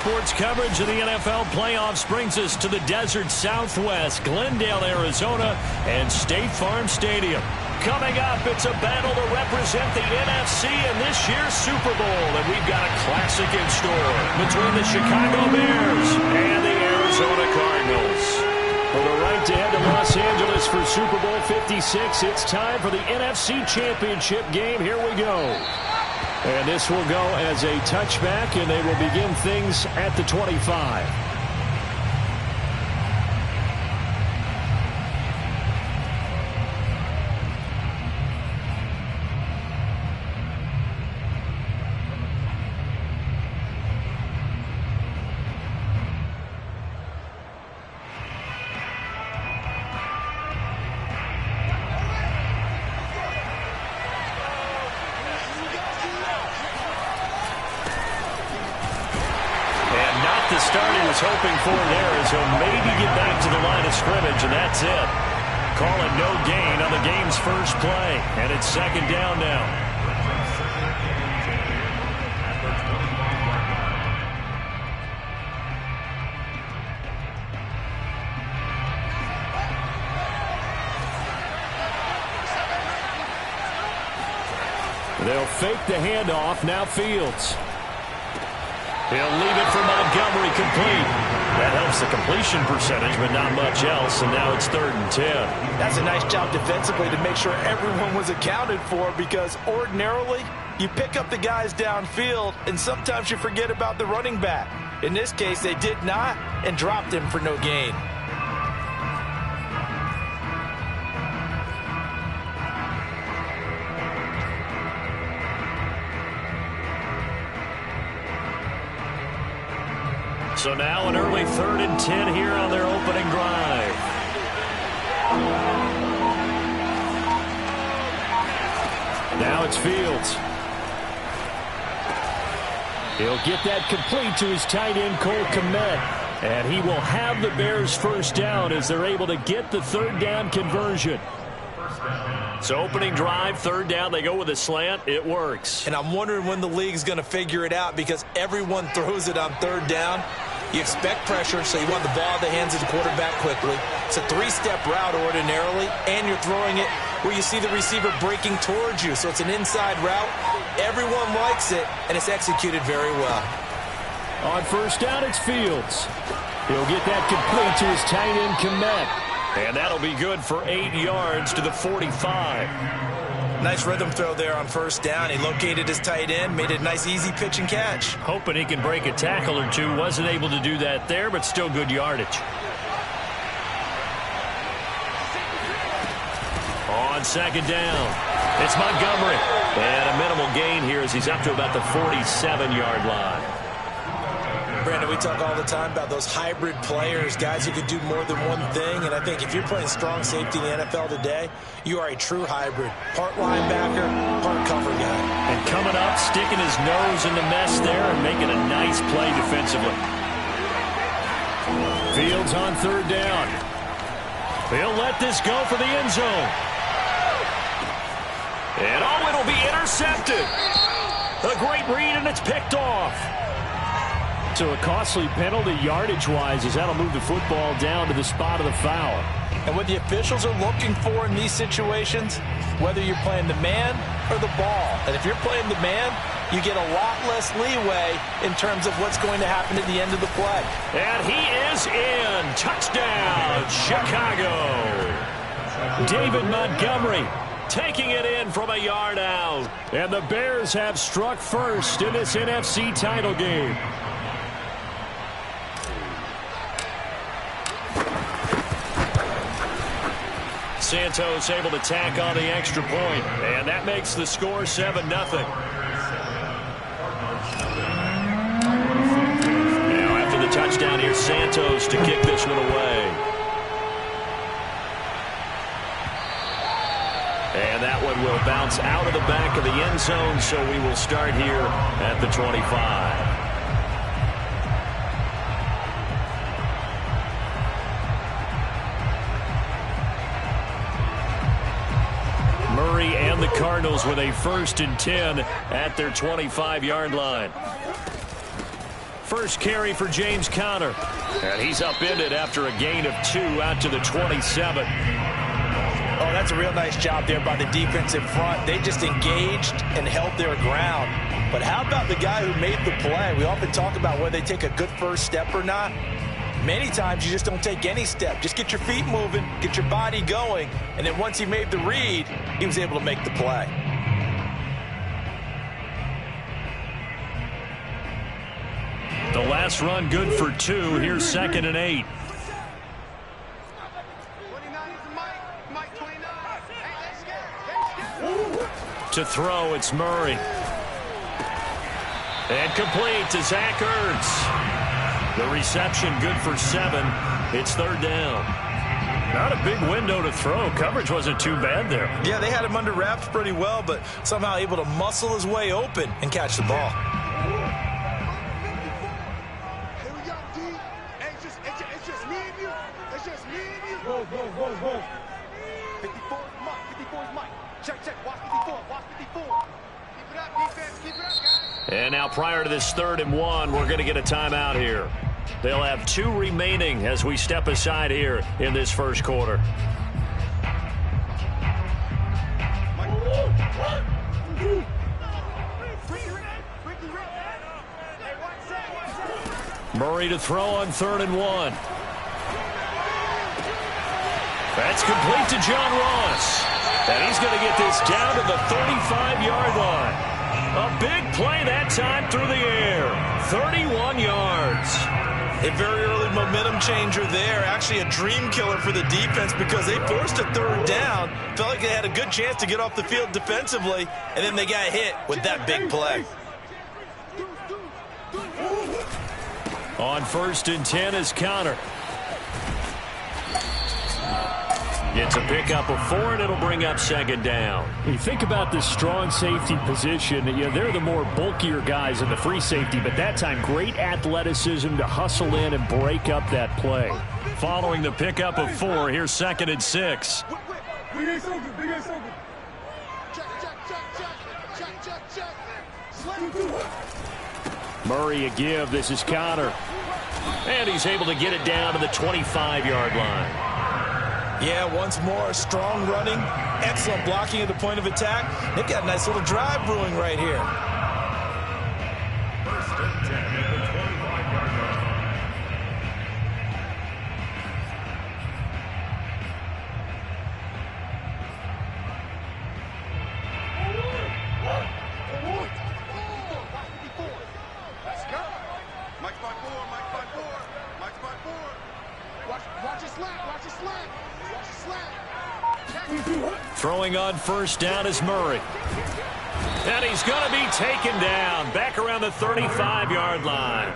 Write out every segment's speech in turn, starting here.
sports coverage of the NFL playoffs brings us to the desert Southwest, Glendale, Arizona, and State Farm Stadium. Coming up, it's a battle to represent the NFC in this year's Super Bowl, and we've got a classic in store between the Chicago Bears and the Arizona Cardinals. For the right to head to Los Angeles for Super Bowl 56, it's time for the NFC Championship game. Here we go. And this will go as a touchback, and they will begin things at the 25. Start he was hoping for there is he'll maybe get back to the line of scrimmage, and that's it. Calling no gain on the game's first play, and it's second down now. They'll fake the handoff. Now Fields. He'll leave it for Montgomery, complete. That helps the completion percentage, but not much else, and now it's 3rd and 10. That's a nice job defensively to make sure everyone was accounted for, because ordinarily you pick up the guys downfield, and sometimes you forget about the running back. In this case, they did not and dropped him for no gain. So now an early 3rd and 10 here on their opening drive. Now it's Fields. He'll get that complete to his tight end, Cole Kmet. And he will have the Bears first down as they're able to get the 3rd down conversion. So opening drive, 3rd down, they go with a slant. It works. And I'm wondering when the league's going to figure it out, because everyone throws it on 3rd down. You expect pressure, so you want the ball in the hands of the quarterback quickly. It's a 3-step route ordinarily, and you're throwing it where you see the receiver breaking towards you. So it's an inside route. Everyone likes it, and it's executed very well. On 1st down, it's Fields. He'll get that complete to his tight end, Kmet. And that'll be good for 8 yards to the 45. Nice rhythm throw there on 1st down. He located his tight end, made it a nice, easy pitch and catch. Hoping he can break a tackle or two. Wasn't able to do that there, but still good yardage. On 2nd down, it's Montgomery. And a minimal gain here as he's up to about the 47-yard line. Brandon, we talk all the time about those hybrid players, guys who can do more than one thing. And I think if you're playing strong safety in the NFL today, you are a true hybrid. Part linebacker, part cover guy. And coming up, sticking his nose in the mess there and making a nice play defensively. Fields on 3rd down. He'll let this go for the end zone. And it'll be intercepted. A great read, and it's picked off. So a costly penalty yardage-wise, as that'll move the football down to the spot of the foul. And what the officials are looking for in these situations, whether you're playing the man or the ball. And if you're playing the man, you get a lot less leeway in terms of what's going to happen at the end of the play. And he is in. Touchdown, Chicago. David Montgomery taking it in from a yard out. And the Bears have struck first in this NFC title game. Santos able to tack on the extra point, and that makes the score 7-0. Now after the touchdown, here's Santos to kick this one away. And that one will bounce out of the back of the end zone, so we will start here at the 25. And the Cardinals with a 1st and 10 at their 25-yard line. first carry for James Conner. And he's upended after a gain of 2 out to the 27. Oh, that's a real nice job there by the defense in front. They just engaged and held their ground. But how about the guy who made the play? We often talk about whether they take a good first step or not. Many times you just don't take any step. Just get your feet moving, get your body going, and then once he made the read, he was able to make the play. The last run good for 2. Here's 2nd and 8. To throw, it's Murray. And complete to Zach Ertz. The reception good for 7. It's 3rd down. Not a big window to throw. Coverage wasn't too bad there. Yeah, they had him under wraps pretty well, but somehow able to muscle his way open and catch the ball. Here we go, D. Hey, it's just me and you. It's just me and you. Go. 54 is Mike. 54 is Mike. Check. Watch 54. Watch 54. Keep it up, defense. Keep it up, guys. And now prior to this 3rd and 1, we're going to get a timeout here. They'll have 2 remaining as we step aside here in this first quarter. Murray to throw on 3rd and 1. That's complete to John Ross. And he's going to get this down to the 35-yard line. A big play that time through the air. 31 yards. A very early momentum changer there. Actually a dream killer for the defense because they forced a 3rd down. Felt like they had a good chance to get off the field defensively, and then they got hit with that big play. On 1st and 10 is Conner. Gets a pickup of 4, and it'll bring up 2nd down. You think about this strong safety position. They're the more bulkier guys in the free safety, but that time great athleticism to hustle in and break up that play. Following the pickup of 4, here's 2nd and 6. Big ass open. Check. Murray a give. This is Conner. And he's able to get it down to the 25-yard line. Yeah, once more, strong running, excellent blocking at the point of attack. They've got a nice little drive brewing right here. 1st and 10 at the 25-yard line. Let's go. Mike's by 4. Watch it slap. Throwing on 1st down is Murray. And he's going to be taken down back around the 35-yard line.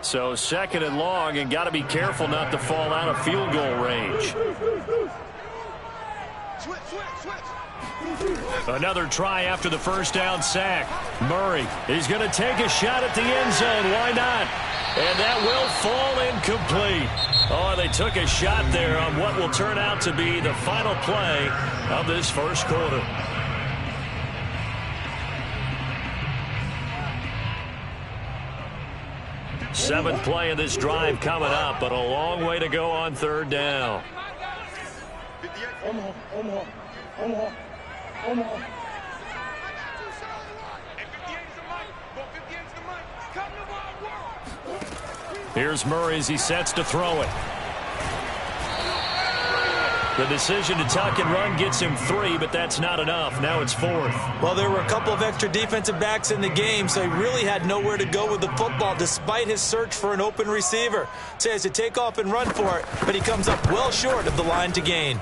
So 2nd and long, and got to be careful not to fall out of field goal range. Switch. Another try after the 1st down sack. Murray is going to take a shot at the end zone. Why not? And that will fall incomplete. Oh, they took a shot there on what will turn out to be the final play of this first quarter. Seventh play of this drive coming up, but a long way to go on 3rd down. Omaha. Here's Murray as he sets to throw it. The decision to tuck and run gets him 3, but that's not enough. Now it's 4th. Well, there were a couple of extra defensive backs in the game, so he really had nowhere to go with the football despite his search for an open receiver. So he has to take off and run for it, but he comes up well short of the line to gain.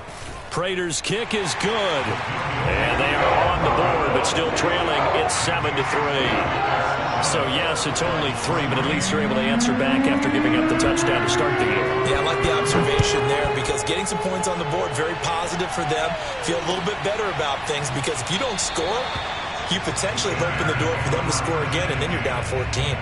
Prater's kick is good. And they are on the board, but still trailing. It's 7-3. So, yes, it's only 3, but at least you're able to answer back after giving up the touchdown to start the game. Yeah, I like the observation there because getting some points on the board, very positive for them. Feel a little bit better about things because if you don't score, you potentially have opened the door for them to score again, and then you're down 14.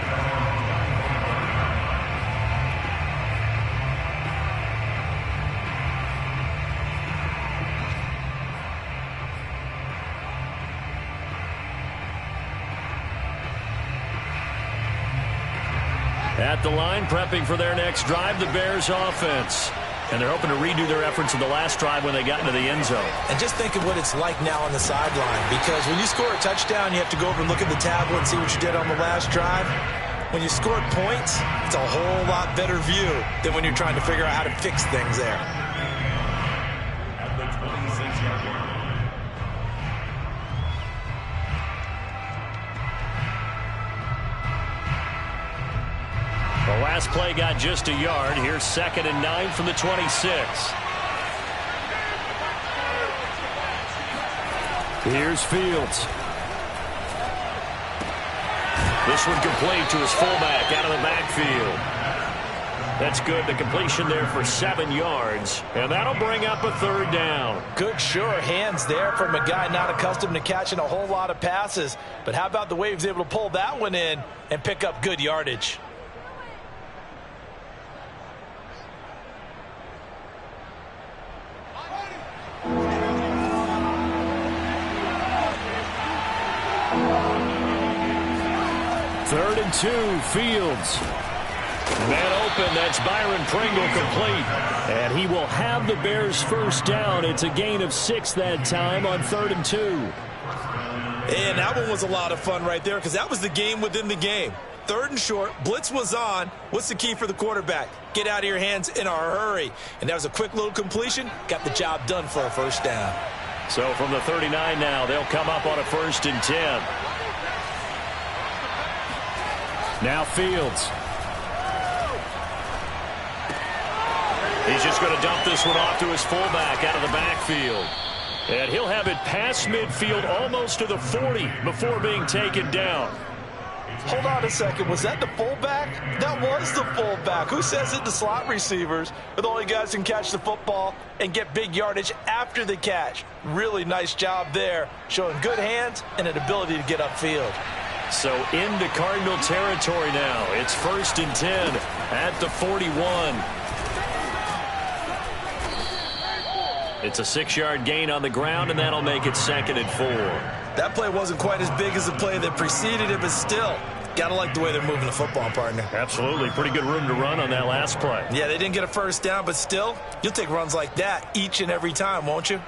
At the line, prepping for their next drive, the Bears offense. And they're hoping to redo their efforts in the last drive when they got into the end zone. And just think of what it's like now on the sideline, because when you score a touchdown, you have to go over and look at the tablet and see what you did on the last drive. When you scored points, it's a whole lot better view than when you're trying to figure out how to fix things there. The last play got just a yard. Here's 2nd and 9 from the 26. Here's Fields. This one complete to his fullback out of the backfield. That's good. The completion there for 7 yards. And that'll bring up a 3rd down. Good, sure hands there from a guy not accustomed to catching a whole lot of passes. But how about the way he was able to pull that one in and pick up good yardage? Third and 2, Fields. Man open, that's Byron Pringle complete. And he will have the Bears' first down. It's a gain of 6 that time on 3rd and 2. And that one was a lot of fun right there, because that was the game within the game. 3rd and short, blitz was on. What's the key for the quarterback? Get out of your hands in a hurry. And that was a quick little completion. Got the job done for a first down. So from the 39 now, they'll come up on a 1st and 10. Now Fields. He's just going to dump this one off to his fullback out of the backfield. And he'll have it past midfield almost to the 40 before being taken down. Hold on a second. Was that the fullback? That was the fullback. Who says it? The slot receivers are the only guys who can catch the football and get big yardage after the catch. Really nice job there, showing good hands and an ability to get upfield. So into Cardinal territory now. It's 1st and 10 at the 41. It's a 6-yard gain on the ground, and that'll make it 2nd and 4. That play wasn't quite as big as the play that preceded it, but still, got to like the way they're moving the football, partner. Absolutely. Pretty good room to run on that last play. Yeah, they didn't get a first down, but still, you'll take runs like that each and every time, won't you?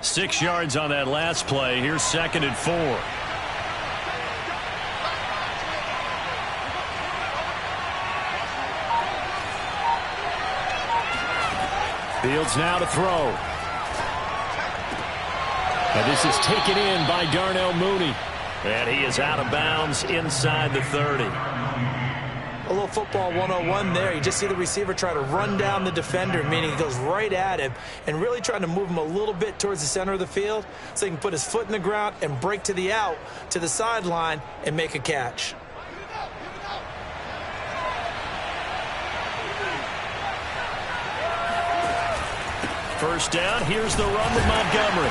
Six yards on that last play. Here's 2nd and 4. Fields now to throw. And this is taken in by Darnell Mooney. And he is out of bounds inside the 30. A little football 101 there. You just see the receiver try to run down the defender, meaning he goes right at him and really trying to move him a little bit towards the center of the field so he can put his foot in the ground and break to the out, to the sideline, and make a catch. First down, here's the run with Montgomery.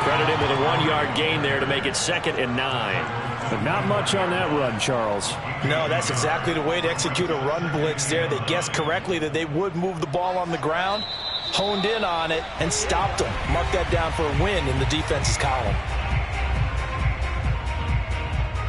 Credit him with a 1-yard gain there to make it 2nd and 9. But not much on that run, Charles. No, that's exactly the way to execute a run blitz there. They guessed correctly that they would move the ball on the ground, honed in on it, and stopped them. Mark that down for a win in the defense's column.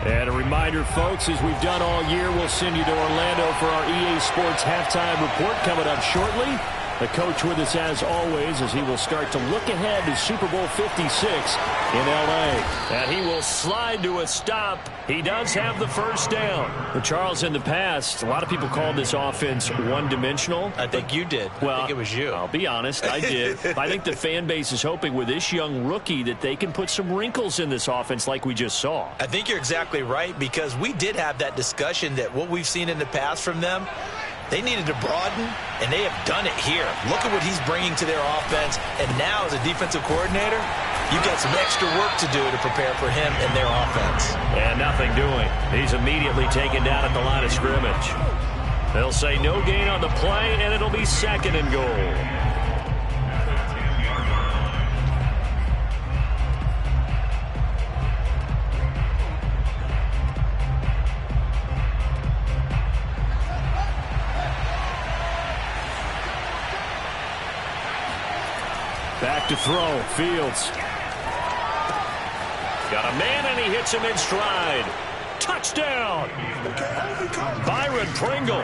And a reminder, folks, as we've done all year, we'll send you to Orlando for our EA Sports halftime report coming up shortly. The coach with us as always as he will start to look ahead to Super Bowl 56 in L.A. And he will slide to a stop. He does have the first down. But Charles, in the past, a lot of people called this offense one-dimensional. I think you did. Well, I think it was you. I'll be honest, I did. I think the fan base is hoping with this young rookie that they can put some wrinkles in this offense like we just saw. I think you're exactly right, because we did have that discussion that what we've seen in the past from them, they needed to broaden, and they have done it here. Look at what he's bringing to their offense, and now as a defensive coordinator, you've got some extra work to do to prepare for him and their offense. And nothing doing. He's immediately taken down at the line of scrimmage. They'll say no gain on the play, and it'll be 2nd and goal. Back to throw. Fields. Got a man, and he hits him in stride. Touchdown! Byron Pringle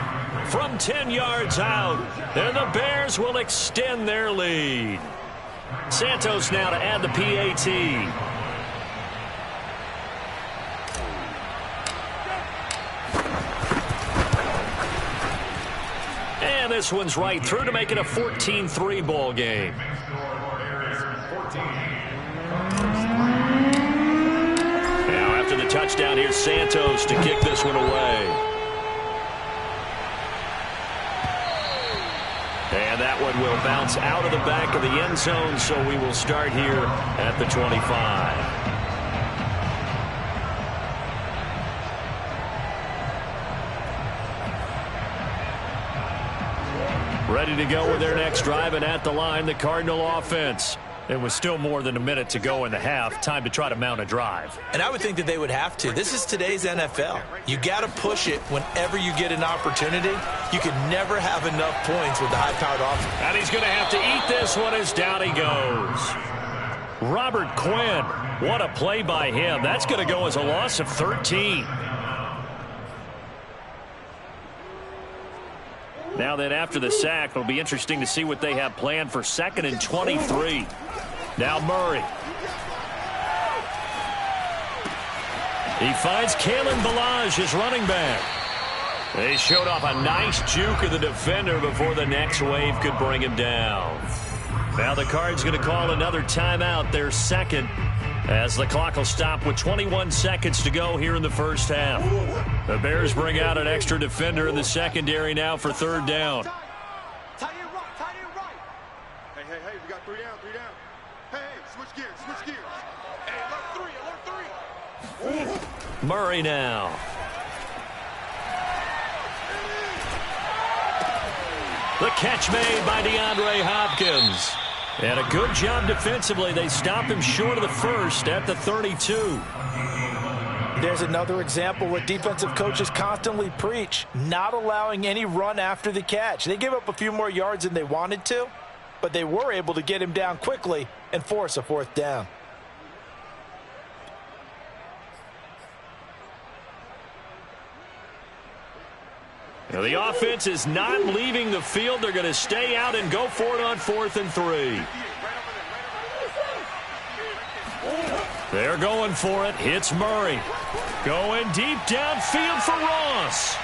from 10 yards out. And the Bears will extend their lead. Santos now to add the PAT. And this one's right through to make it a 14-3 ball game. Now after the touchdown, here's Santos to kick this one away. And that one will bounce out of the back of the end zone, so we will start here at the 25. Ready to go with their next drive, and at the line, the Cardinal offense. It was still more than a minute to go in the half. Time to try to mount a drive. And I would think that they would have to. This is today's NFL. You got to push it whenever you get an opportunity. You can never have enough points with the high-powered offense. And he's going to have to eat this one as down he goes. Robert Quinn. What a play by him. That's going to go as a loss of 13. Now then, after the sack, it'll be interesting to see what they have planned for 2nd and 23. Now Murray. He finds Kalen Ballage, his running back. They showed off a nice juke of the defender before the next wave could bring him down. Now the Cards going to call another timeout, their second, as the clock will stop with 21 seconds to go here in the first half. The Bears bring out an extra defender in the secondary now for 3rd down. Tight end right. Hey, we got 3 down. Hey, switch gears. Hey, alert 3. Murray now. The catch made by DeAndre Hopkins. And a good job defensively. They stop him short of the first at the 32. There's another example what defensive coaches constantly preach, not allowing any run after the catch. They gave up a few more yards than they wanted to, but they were able to get him down quickly and force a 4th down. Now the offense is not leaving the field. They're going to stay out and go for it on 4th and 3. They're going for it. Hits Murray. Going deep downfield for Ross.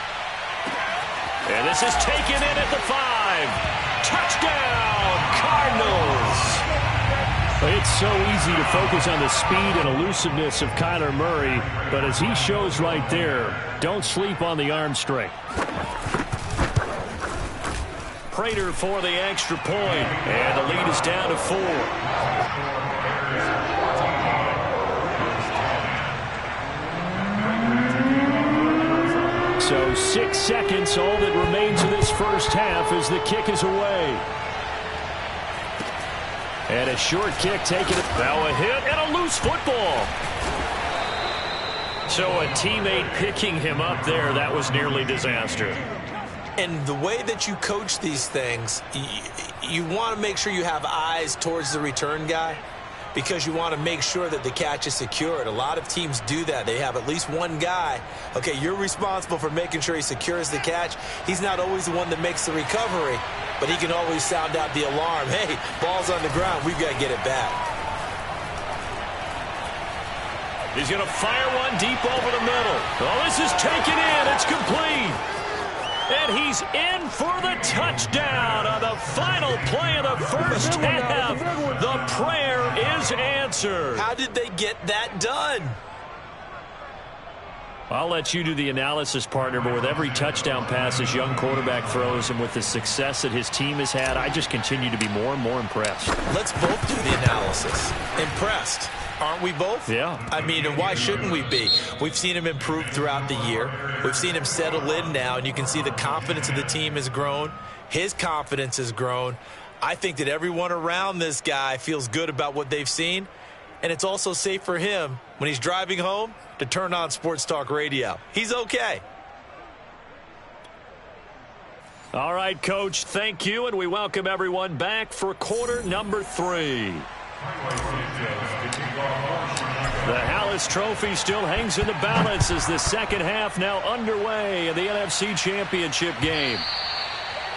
And this is taken in at the 5. Touchdown, Cardinals. It's so easy to focus on the speed and elusiveness of Kyler Murray, but as he shows right there, don't sleep on the arm strength. Prater for the extra point, and the lead is down to 4. So 6 seconds, all that remains of this first half as the kick is away. And a short kick taken. Now a hit and a loose football. So a teammate picking him up there, that was nearly disaster. And the way that you coach these things, you want to make sure you have eyes towards the return guy because you want to make sure that the catch is secured. A lot of teams do that. They have at least one guy. Okay, you're responsible for making sure he secures the catch. He's not always the one that makes the recovery, but he can always sound out the alarm. Hey, ball's on the ground. We've got to get it back. He's going to fire one deep over the middle. Oh, this is taken in. It's complete. And he's in for the touchdown on the final play of the first half. The prayer is answered. How did they get that done? I'll let you do the analysis, partner, but with every touchdown pass his young quarterback throws and with the success that his team has had, I just continue to be more and more impressed. Let's both do the analysis. Impressed. Aren't we both? Yeah. I mean, and why shouldn't we be? We've seen him improve throughout the year. We've seen him settle in now, and you can see the confidence of the team has grown. His confidence has grown. I think that everyone around this guy feels good about what they've seen, and it's also safe for him when he's driving home to turn on Sports Talk Radio. He's okay. All right, Coach, thank you, and we welcome everyone back for quarter number 3. The Hallis Trophy still hangs in the balance as the second half now underway in the NFC Championship game.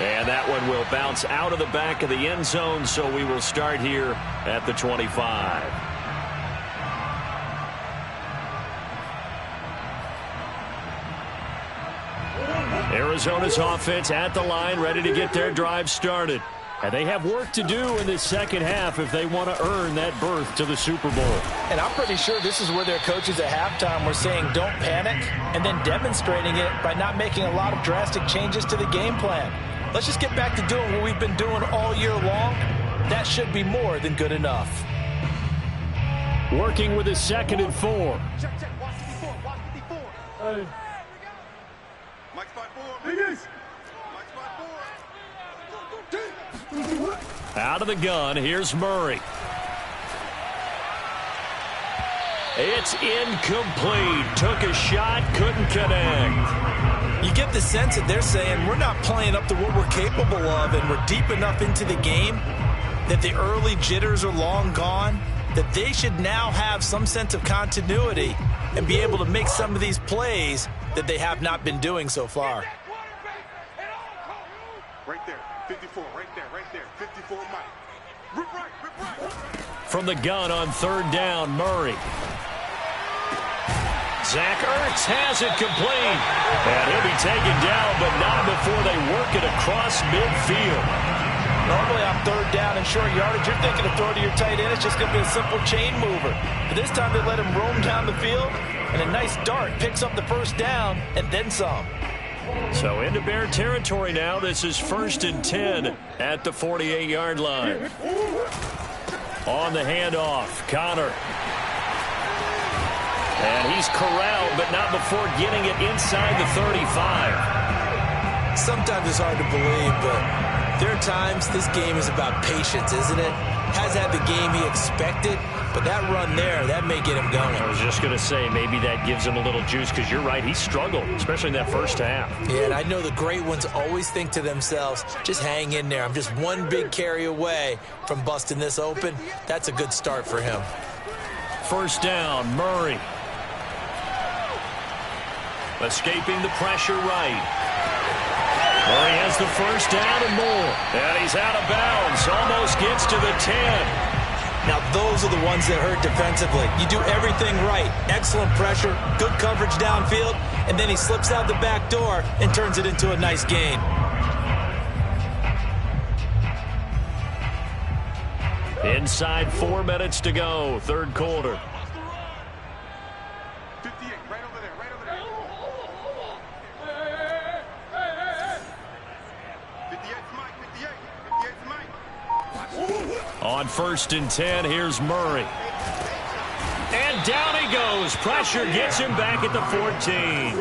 And that one will bounce out of the back of the end zone, so we will start here at the 25. Arizona's offense at the line, ready to get their drive started. And they have work to do in this second half if they want to earn that berth to the Super Bowl. And I'm pretty sure this is where their coaches at halftime were saying don't panic, and then demonstrating it by not making a lot of drastic changes to the game plan. Let's just get back to doing what we've been doing all year long. That should be more than good enough. Working with a 2nd and 4. Check, check. Watch 54. Watch 54. Hey. Mike spot 4. Mike spot 4. Out of the gun, here's Murray. It's incomplete. Took a shot, couldn't connect. You get the sense that they're saying we're not playing up to what we're capable of, and we're deep enough into the game that the early jitters are long gone, that they should now have some sense of continuity and be able to make some of these plays that they have not been doing so far. Right there. 54. Right there. 54 Mike. Rip right. From the gun on 3rd down, Murray. Zach Ertz has it complete. And he'll be taken down, but not before they work it across midfield. Normally on 3rd down and short yardage, you're thinking to throw to your tight end. It's just going to be a simple chain mover. But this time they let him roam down the field, and a nice dart picks up the 1st down and then some. So into Bear territory now. This is 1st and 10 at the 48-yard line. On the handoff, Connor. And he's corralled, but not before getting it inside the 35. Sometimes it's hard to believe, but there are times this game is about patience, isn't it? Has had the game he expected, but that run there, that may get him going. I was just going to say, maybe that gives him a little juice, because you're right, he struggled, especially in that first half. Yeah, and I know the great ones always think to themselves, just hang in there. I'm just one big carry away from busting this open. That's a good start for him. 1st down, Murray. Escaping the pressure right. Murray has the 1st down and more. And he's out of bounds. Almost gets to the 10. Now, those are the ones that hurt defensively. You do everything right. Excellent pressure, good coverage downfield, and then he slips out the back door and turns it into a nice gain. Inside 4 minutes to go, 3rd quarter. 58. Right over there. On 1st and 10, here's Murray. And down he goes. Pressure gets him back at the 14.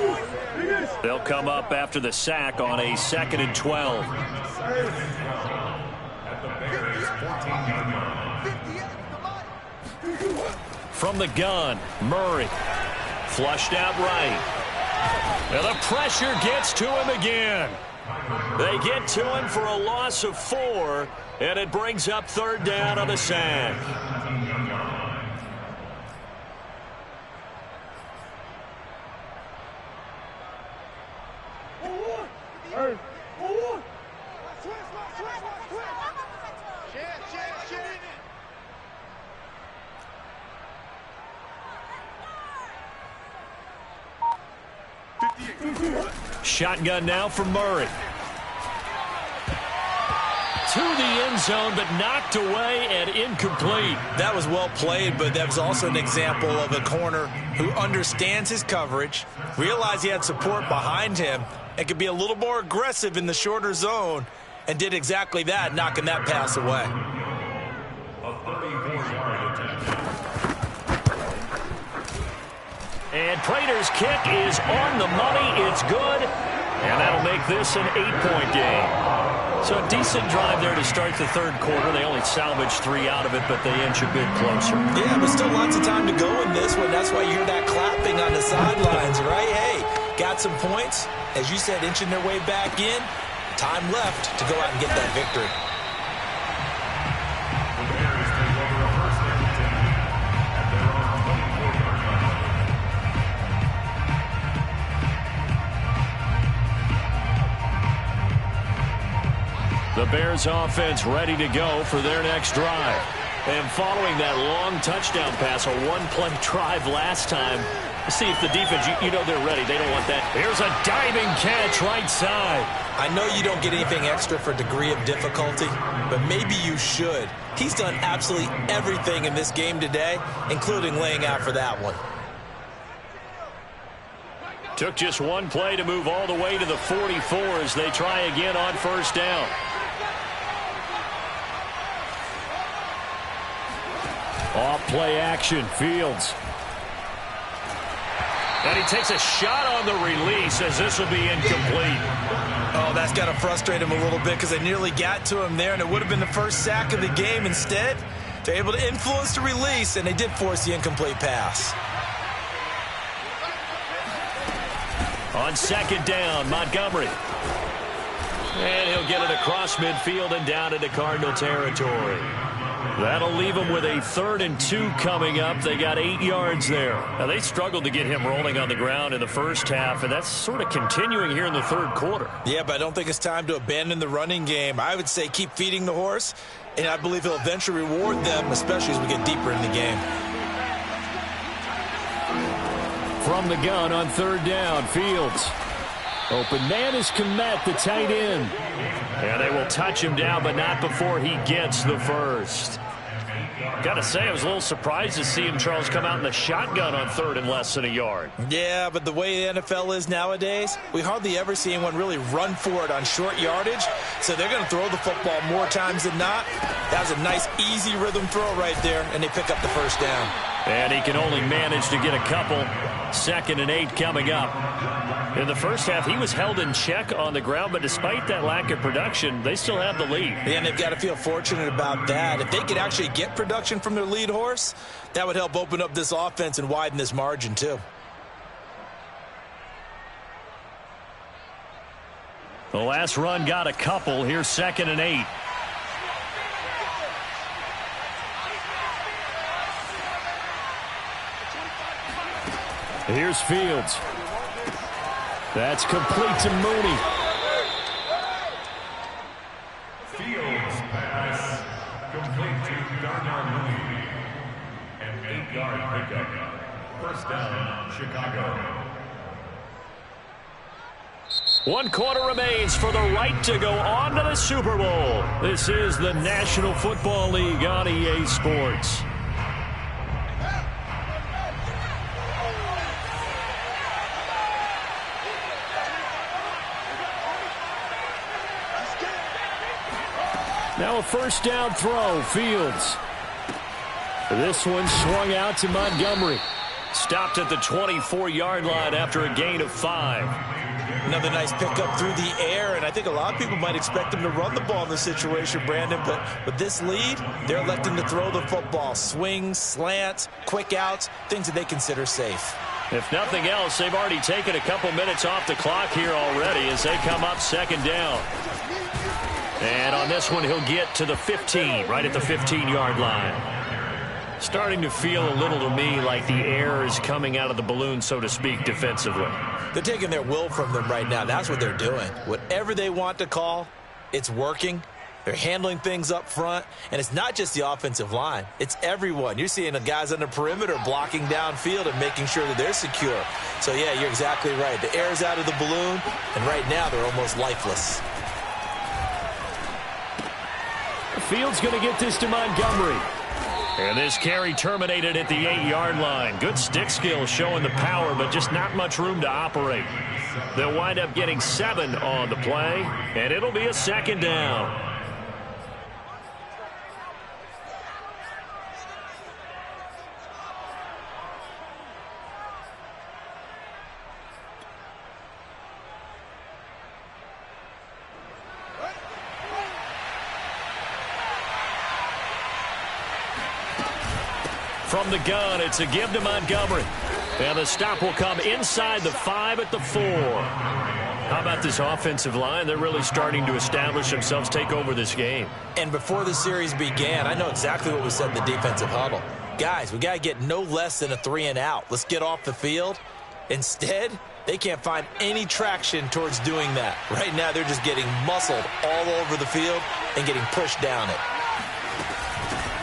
They'll come up after the sack on a 2nd and 12. From the gun, Murray. Flushed out right. And the pressure gets to him again. They get to him for a loss of 4, and it brings up 3rd down on the sack. Shotgun now for Murray. To the end zone, but knocked away and incomplete. That was well played, but that was also an example of a corner who understands his coverage, realized he had support behind him, and could be a little more aggressive in the shorter zone, and did exactly that, knocking that pass away. And Prater's kick is on the money. It's good, and that'll make this an 8-point game. So a decent drive there to start the 3rd quarter. They only salvaged 3 out of it, but they inch a bit closer. Yeah, but still lots of time to go in this one. That's why you hear that clapping on the sidelines, right? Hey, got some points. As you said, inching their way back in. time left to go out and get that victory. The Bears offense ready to go for their next drive. And following that long touchdown pass, a one-play drive last time, see if the defense, you know they're ready. They don't want that. Here's a diving catch right side. I know you don't get anything extra for degree of difficulty, but maybe you should. He's done absolutely everything in this game today, including laying out for that one. Took just one play to move all the way to the 44 as they try again on first down. Off play action, Fields. And he takes a shot on the release as this will be incomplete. Oh, that's got to frustrate him a little bit because they nearly got to him there, and it would have been the first sack of the game. Instead, they're able to influence the release, and they did force the incomplete pass. On second down, Montgomery. And he'll get it across midfield and down into Cardinal territory. That'll leave them with a 3rd and 2 coming up. They got 8 yards there. Now, they struggled to get him rolling on the ground in the first half, and that's sort of continuing here in the third quarter. Yeah, but I don't think it's time to abandon the running game. I would say keep feeding the horse, and I believe he'll eventually reward them, especially as we get deeper in the game. From the gun on third down, Fields. Open man is Kmet, the tight end. And they will touch him down, but not before he gets the first. Got to say, I was a little surprised to see him, Charles, come out in the shotgun on 3rd and less than a yard. Yeah, but the way the NFL is nowadays, we hardly ever see anyone really run for it on short yardage. So they're going to throw the football more times than not. That was a nice, easy rhythm throw right there, and they pick up the first down. And he can only manage to get a couple. 2nd and 8 coming up. In the first half, he was held in check on the ground, but despite that lack of production, they still have the lead. And they've got to feel fortunate about that. If they could actually get production from their lead horse, that would help open up this offense and widen this margin too. The last run got a couple. Here's 2nd and 8. Here's Fields. That's complete to Mooney. Fields pass complete to Darnell Mooney. An 8-yard pickup. First down, Chicago. 1 quarter remains for the right to go on to the Super Bowl. This is the National Football League on EA Sports. Now a first down throw, Fields. This one swung out to Montgomery. Stopped at the 24-yard line after a gain of 5. Another nice pickup through the air, and I think a lot of people might expect them to run the ball in this situation, Brandon, but with this lead, they're electing to throw the football. Swings, slants, quick outs, things that they consider safe. If nothing else, they've already taken a couple minutes off the clock here already as they come up 2nd down. And on this one, he'll get to the 15, right at the 15-yard line. Starting to feel a little to me like the air is coming out of the balloon, so to speak, defensively. They're taking their will from them right now. That's what they're doing. Whatever they want to call, it's working. They're handling things up front, and it's not just the offensive line. It's everyone. You're seeing the guys on the perimeter blocking downfield and making sure that they're secure. So, yeah, you're exactly right. The air's out of the balloon, and right now they're almost lifeless. Fields going to get this to Montgomery. And this carry terminated at the 8-yard line. Good stick skill showing the power, but just not much room to operate. They'll wind up getting 7 on the play, and it'll be a 2nd down. From the gun, it's a give to Montgomery. And the stop will come inside the 5 at the 4. How about this offensive line? They're really starting to establish themselves, take over this game. And before the series began, I know exactly what was said in the defensive huddle. Guys, we got to get no less than a 3-and-out. Let's get off the field. Instead, they can't find any traction towards doing that. Right now, they're just getting muscled all over the field and getting pushed down it.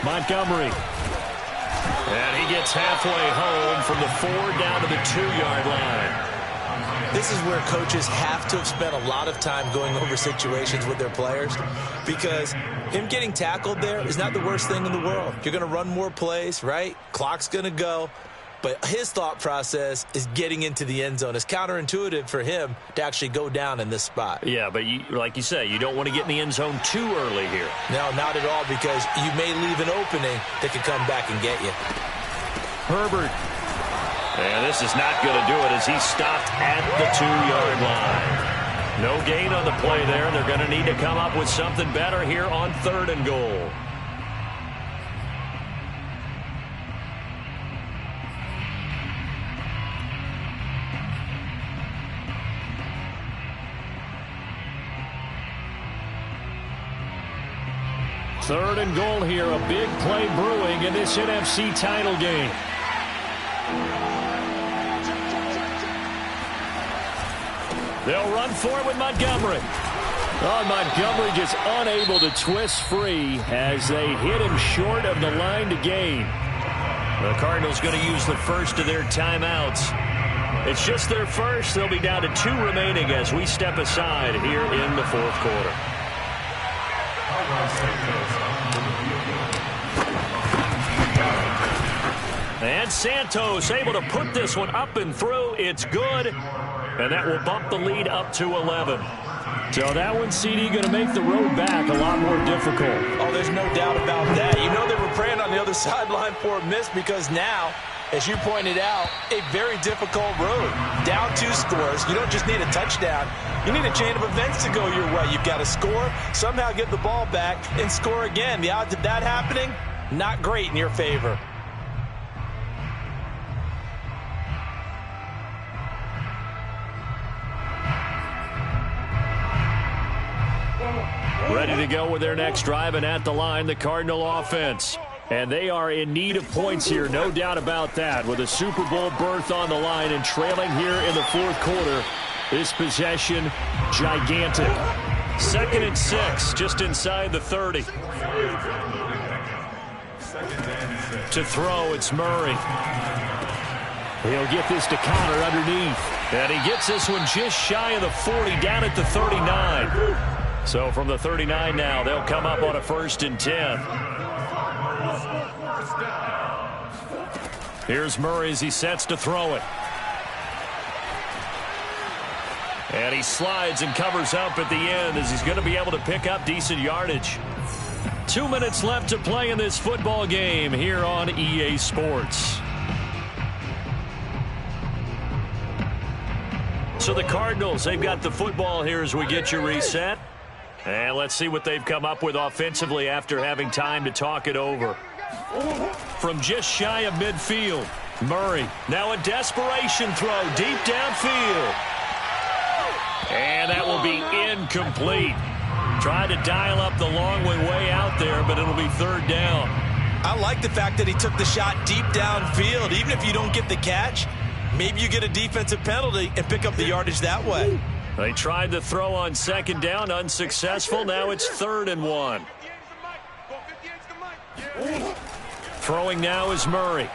Montgomery. And he gets halfway home from the 4 down to the 2-yard line. This is where coaches have to have spent a lot of time going over situations with their players, because him getting tackled there is not the worst thing in the world. You're going to run more plays, right? Clock's going to go. But his thought process is getting into the end zone. It's counterintuitive for him to actually go down in this spot. Yeah, but like you say, you don't want to get in the end zone too early here. No, not at all, because you may leave an opening that could come back and get you. Herbert. And this is not going to do it as he's stopped at the 2-yard line. No gain on the play there, and they're going to need to come up with something better here on 3rd and goal. Third and goal here, a big play brewing in this NFC title game. They'll run for it with Montgomery. Oh, Montgomery just unable to twist free as they hit him short of the line to gain. The Cardinals going to use the first of their timeouts. It's just their first. They'll be down to 2 remaining as we step aside here in the 4th quarter. And Santos able to put this one up and through. It's good. And that will bump the lead up to 11. So that one, CD, going to make the road back a lot more difficult. Oh, there's no doubt about that. You know they were praying on the other sideline for a miss, because now, as you pointed out, a very difficult road. Down 2 scores. You don't just need a touchdown. You need a chain of events to go your way. You've got to score, somehow get the ball back, and score again. The odds of that happening, not great in your favor. Ready to go with their next drive, and at the line, the Cardinal offense. And they are in need of points here, no doubt about that. With a Super Bowl berth on the line and trailing here in the 4th quarter, this possession, gigantic. 2nd and 6, just inside the 30. To throw, it's Murray. He'll get this to counter underneath. And he gets this one just shy of the 40, down at the 39. So from the 39 now, they'll come up on a 1st and 10. Here's Murray as he sets to throw it. And he slides and covers up at the end as he's going to be able to pick up decent yardage. 2 minutes left to play in this football game here on EA Sports. So the Cardinals, they've got the football here as we get you reset. And let's see what they've come up with offensively after having time to talk it over. From just shy of midfield, Murray. Now a desperation throw deep downfield. And that will be incomplete. Tried to dial up the long way out there, but it'll be 3rd down. I like the fact that he took the shot deep downfield. Even if you don't get the catch, maybe you get a defensive penalty and pick up the yardage that way. They tried to throw on 2nd down, unsuccessful. Now it's 3rd and 1. Throwing now is Murray.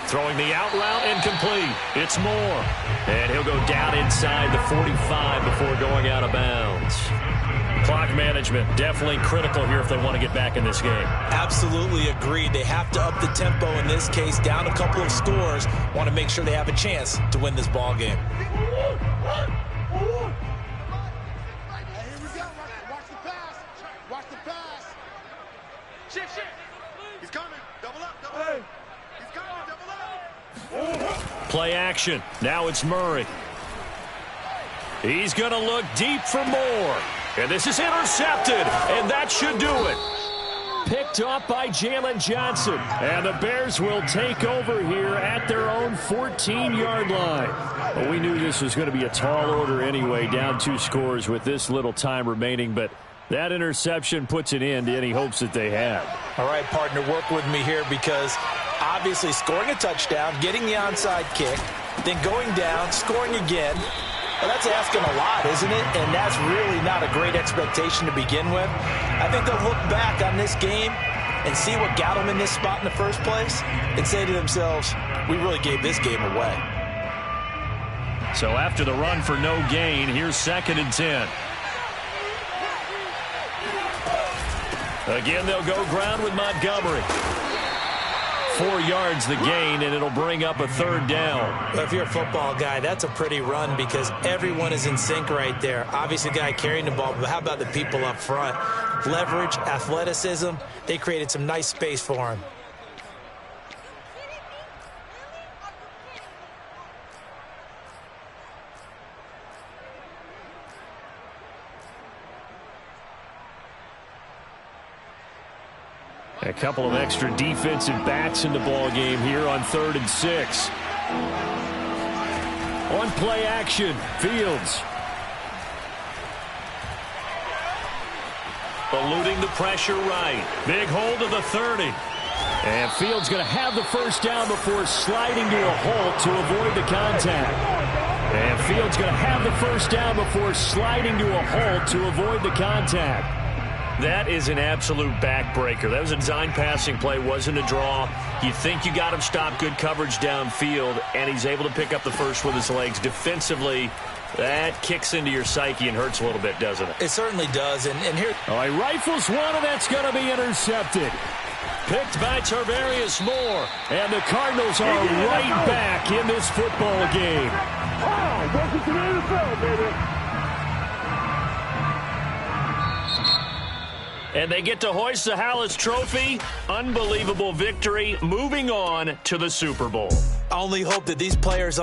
Throwing the out route, incomplete. It's Moore. And he'll go down inside the 45 before going out of bounds. Clock management definitely critical here if they want to get back in this game. Absolutely agreed. They have to up the tempo in this case, down a couple of scores. Want to make sure they have a chance to win this ball game. He's coming. Double up. Double up. He's coming. Double up. Play action. Now it's Murray. He's going to look deep for Moore. And this is intercepted. And that should do it. picked off by Jalen Johnson. And the Bears will take over here at their own 14-yard line. Well, we knew this was going to be a tall order anyway, down 2 scores with this little time remaining, but that interception puts an end to any hopes that they had. All right, partner, work with me here because obviously scoring a touchdown, getting the onside kick, then going down, scoring again. Well, that's asking a lot, isn't it? And that's really not a great expectation to begin with. I think they'll look back on this game and see what got them in this spot in the first place and say to themselves, we really gave this game away. So after the run for no gain, here's 2nd and 10. Again, they'll go ground with Montgomery. 4 yards the gain, and it'll bring up a 3rd down. Well, if you're a football guy, that's a pretty run because everyone is in sync right there. Obviously, the guy carrying the ball, but how about the people up front? Leverage, athleticism, they created some nice space for him. A couple of extra defensive backs in the ball game here on 3rd and 6. On play action, Fields. Eluding the pressure right. Big hold of the 30. And Fields going to have the first down before sliding to a halt to avoid the contact. And Fields going to have the first down before sliding to a halt to avoid the contact. That is an absolute backbreaker. That was a design passing play, wasn't a draw. You think you got him stopped, good coverage downfield, and he's able to pick up the first with his legs. Defensively, that kicks into your psyche and hurts a little bit, doesn't it? It certainly does. And here... All right, rifles one, and that's going to be intercepted. Picked by Tarvarius Moore. And the Cardinals are right back in this football game. Oh, welcome to the NFL, baby. And they get to hoist the Hallis Trophy. Unbelievable victory. Moving on to the Super Bowl. I only hope that these players